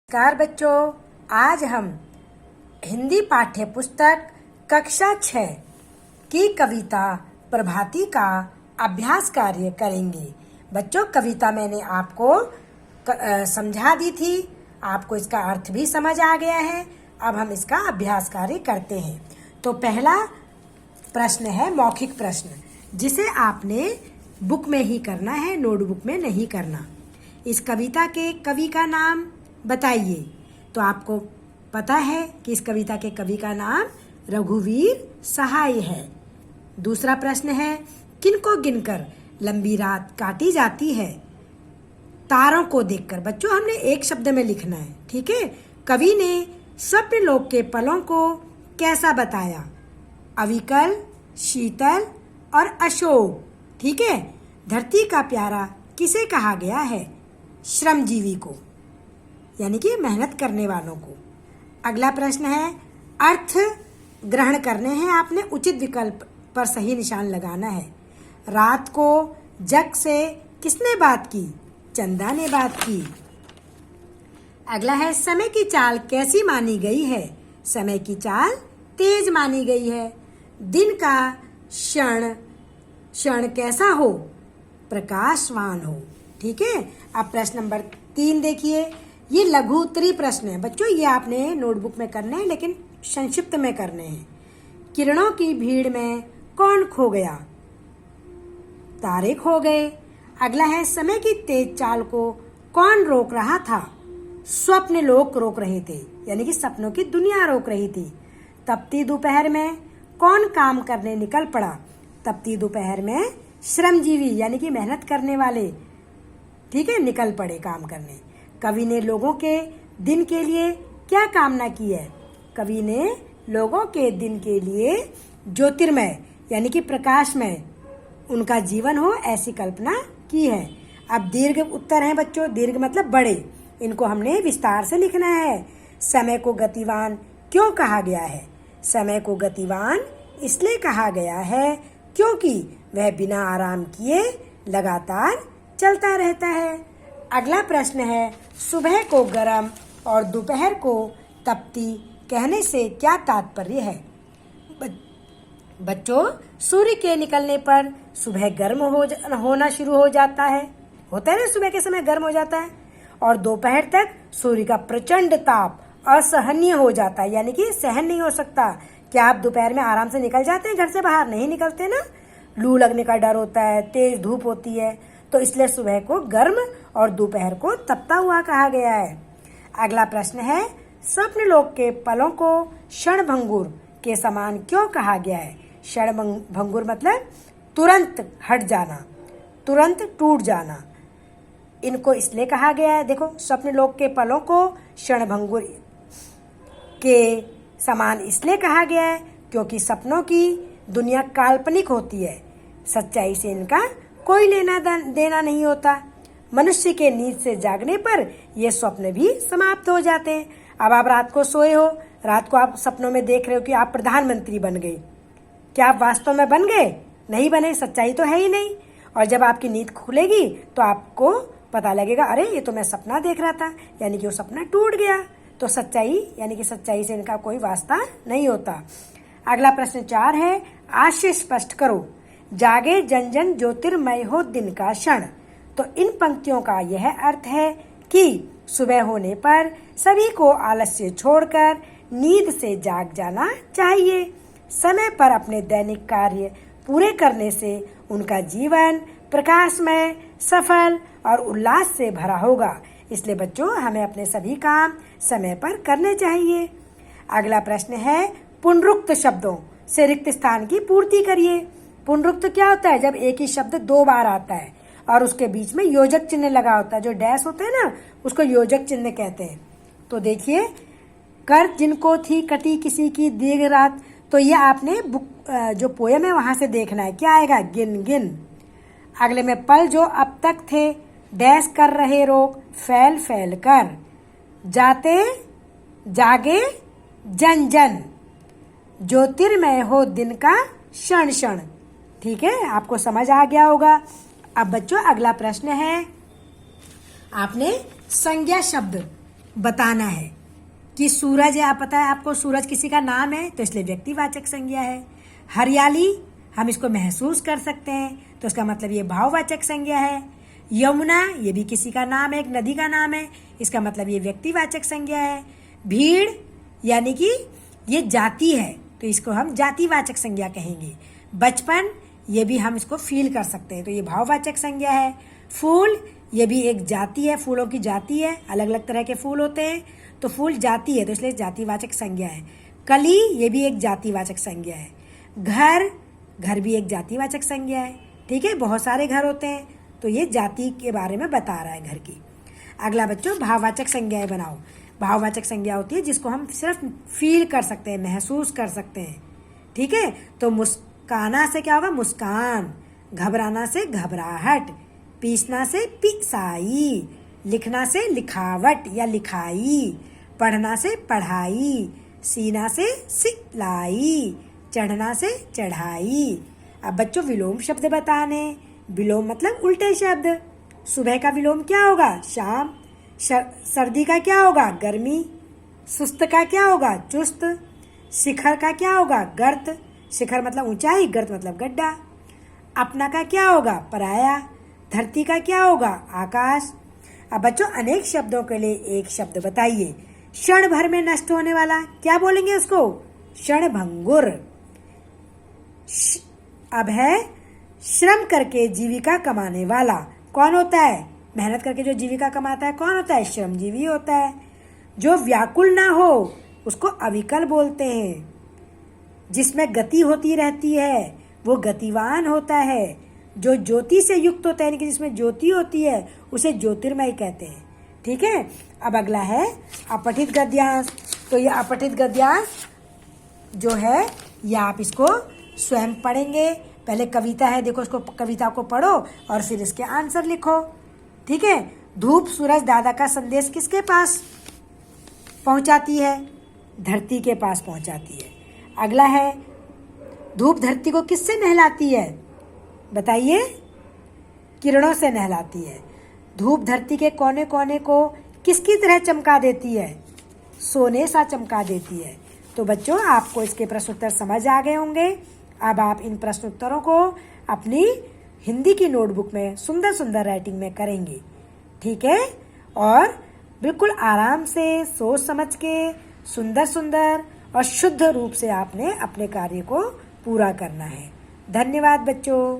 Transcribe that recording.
नमस्कार बच्चों, आज हम हिंदी पाठ्य पुस्तक कक्षा 6 की कविता प्रभाती का अभ्यास कार्य करेंगे। बच्चों, कविता मैंने आपको समझा दी थी, आपको इसका अर्थ भी समझ आ गया है। अब हम इसका अभ्यास कार्य करते हैं। तो पहला प्रश्न है मौखिक प्रश्न, जिसे आपने बुक में ही करना है, नोटबुक में नहीं करना। इस कविता के कवि का नाम बताइए। तो आपको पता है कि इस कविता के कवि का नाम रघुवीर सहाय है। दूसरा प्रश्न है, किनको गिनकर लंबी रात काटी जाती है? तारों को देखकर। बच्चों, हमने एक शब्द में लिखना है, ठीक है। कवि ने स्वप्न लोक के पलों को कैसा बताया? अविकल, शीतल और अशोक, ठीक है। धरती का प्यारा किसे कहा गया है? श्रमजीवी को, यानी कि मेहनत करने वालों को। अगला प्रश्न है, अर्थ ग्रहण करने हैं आपने, उचित विकल्प पर सही निशान लगाना है। रात को जग से किसने बात की? चंदा ने बात की। अगला है, समय की चाल कैसी मानी गई है? समय की चाल तेज मानी गई है। दिन का क्षण कैसा हो? प्रकाशवान हो, ठीक है। अब प्रश्न नंबर 3 देखिए। ये लघु उत्तरी प्रश्न है बच्चों, ये आपने नोटबुक में करने हैं, लेकिन संक्षिप्त में करने हैं। किरणों की भीड़ में कौन खो गया? तारे खो गए। अगला है, समय की तेज चाल को कौन रोक रहा था? स्वप्न लोक रोक रहे थे, यानी कि सपनों की दुनिया रोक रही थी। तपती दोपहर में कौन काम करने निकल पड़ा? तपती दोपहर में श्रमजीवी, यानी कि मेहनत करने वाले, ठीक है, निकल पड़े काम करने। कवि ने लोगों के दिन के लिए क्या कामना की है? कवि ने लोगों के दिन के लिए ज्योतिर्मय, यानी कि प्रकाशमय उनका जीवन हो, ऐसी कल्पना की है। अब दीर्घ उत्तर हैं बच्चों, दीर्घ मतलब बड़े, इनको हमने विस्तार से लिखना है। समय को गतिवान क्यों कहा गया है? समय को गतिवान इसलिए कहा गया है क्योंकि वह बिना आराम किए लगातार चलता रहता है। अगला प्रश्न है, सुबह को गर्म और दोपहर को तपती कहने से क्या तात्पर्य है? बच्चों, सूर्य के निकलने पर सुबह गर्म होना शुरू हो जाता है, होता है ना, सुबह के समय गर्म हो जाता है, और दोपहर तक सूर्य का प्रचंड ताप असहनीय हो जाता है, यानी कि सहन नहीं हो सकता। क्या आप दोपहर में आराम से निकल जाते हैं घर से बाहर? नहीं निकलते ना, लू लगने का डर होता है, तेज धूप होती है, तो इसलिए सुबह को गर्म और दोपहर को तपता हुआ कहा गया है। अगला प्रश्न है, स्वप्न लोक के पलों को क्षणभंगुर के समान क्यों कहा गया है? क्षणभंगुर मतलब तुरंत हट जाना, तुरंत टूट जाना। इनको इसलिए कहा गया है, देखो, स्वप्न लोक के पलों को क्षणभंगुर के समान इसलिए कहा गया है क्योंकि सपनों की दुनिया काल्पनिक होती है, सच्चाई से इनका कोई लेना देना नहीं होता। मनुष्य के नींद से जागने पर ये स्वप्न भी समाप्त हो जाते हैं। अब आप रात को सोए हो, रात को आप सपनों में देख रहे हो कि आप प्रधानमंत्री बन गए। क्या आप वास्तव में बन गए? नहीं बने, सच्चाई तो है ही नहीं। और जब आपकी नींद खुलेगी तो आपको पता लगेगा, अरे ये तो मैं सपना देख रहा था, यानी कि वो सपना टूट गया। तो सच्चाई, यानी कि सच्चाई से इनका कोई वास्ता नहीं होता। अगला प्रश्न 4 है, आशय स्पष्ट करो। जागे जन जन ज्योतिर्मय हो दिन का क्षण। तो इन पंक्तियों का यह अर्थ है कि सुबह होने पर सभी को आलस्य छोड़कर नींद से जाग जाना चाहिए। समय पर अपने दैनिक कार्य पूरे करने से उनका जीवन प्रकाशमय, सफल और उल्लास से भरा होगा। इसलिए बच्चों, हमें अपने सभी काम समय पर करने चाहिए। अगला प्रश्न है, पुनरुक्त शब्दों से रिक्त स्थान की पूर्ति करिए। पुनरुक्त क्या होता है? जब एक ही शब्द 2 बार आता है और उसके बीच में योजक चिन्ह लगा होता है, जो डैश होता है ना, उसको योजक चिन्ह कहते हैं। तो देखिए, कर जिनको थी कटी किसी की दीर्घ रात, तो ये आपने बुक जो पोयम है वहां से देखना है, क्या आएगा? गिन गिन। अगले में, पल जो अब तक थे डैश कर रहे रोक फैल फैल कर, जाते जागे जन जन, ज्योतिर्मय हो दिन का क्षण क्षण। ठीक है, आपको समझ आ गया होगा। अब बच्चों, अगला प्रश्न है, आपने संज्ञा शब्द बताना है कि सूरज है, आप पता है आपको सूरज किसी का नाम है तो इसलिए व्यक्तिवाचक संज्ञा है। हरियाली हम इसको महसूस कर सकते हैं तो इसका मतलब ये भाववाचक संज्ञा है। यमुना ये भी किसी का नाम है, एक नदी का नाम है, इसका मतलब ये व्यक्तिवाचक संज्ञा है। भीड़ यानी कि ये जाति है तो इसको हम जातिवाचक संज्ञा कहेंगे। बचपन ये भी हम इसको फील कर सकते हैं तो ये भाववाचक संज्ञा है। फूल ये भी एक जाति है, फूलों की जाति है, अलग अलग तरह के फूल होते हैं तो फूल जाति है तो इसलिए जातिवाचक संज्ञा है। कली ये भी एक जातिवाचक संज्ञा है। घर भी एक जातिवाचक संज्ञा है। ठीक है, बहुत सारे घर होते हैं तो ये जाति के बारे में बता रहा है घर की। अगला बच्चों भाववाचक संज्ञाएं बनाओ। भाववाचक संज्ञा होती है जिसको हम सिर्फ फील कर सकते हैं, महसूस कर सकते हैं। ठीक है, तो मुस्काना से क्या होगा? मुस्कान। घबराना से घबराहट। पीसना से पिसाई। लिखना से लिखावट या लिखाई। पढ़ना से पढ़ाई। सीना से सिलाई। चढ़ना से चढ़ाई। अब बच्चों विलोम शब्द बताने। विलोम मतलब उल्टे शब्द। सुबह का विलोम क्या होगा? शाम। सर्दी का क्या होगा? गर्मी। सुस्त का क्या होगा? चुस्त। शिखर का क्या होगा? गर्त। शिखर मतलब ऊंचाई, गर्त मतलब गड्ढा। अपना का क्या होगा? पराया। धरती का क्या होगा? आकाश। अब बच्चों अनेक शब्दों के लिए एक शब्द बताइए। क्षण भर में नष्ट होने वाला क्या बोलेंगे उसको? क्षणभंगुर। अब है श्रम करके जीविका कमाने वाला। कौन होता है? मेहनत करके जो जीविका कमाता है कौन होता है? श्रमजीवी होता है। जो व्याकुल ना हो उसको अविकल बोलते हैं। जिसमें गति होती रहती है वो गतिवान होता है। जो ज्योति से युक्त होता है यानी कि जिसमें ज्योति होती है उसे ज्योतिर्मय कहते हैं। ठीक है, अब अगला है अपठित गद्यांश। तो ये अपठित गद्यांश जो है ये आप इसको स्वयं पढ़ेंगे। पहले कविता है, देखो इसको कविता को पढ़ो और फिर इसके आंसर लिखो। ठीक है, धूप सूरज दादा का संदेश किसके पास पहुंचाती है? धरती के पास पहुंचाती है। अगला है धूप धरती को किससे नहलाती है? बताइए। किरणों से नहलाती है। धूप धरती के कोने कोने को किसकी तरह चमका देती है? सोने सा चमका देती है। तो बच्चों आपको इसके प्रश्न उत्तर समझ आ गए होंगे। अब आप इन प्रश्न उत्तरों को अपनी हिंदी की नोटबुक में सुंदर सुंदर राइटिंग में करेंगे। ठीक है, और बिल्कुल आराम से सोच समझ के सुंदर सुंदर और शुद्ध रूप से आपने अपने कार्य को पूरा करना है। धन्यवाद बच्चों।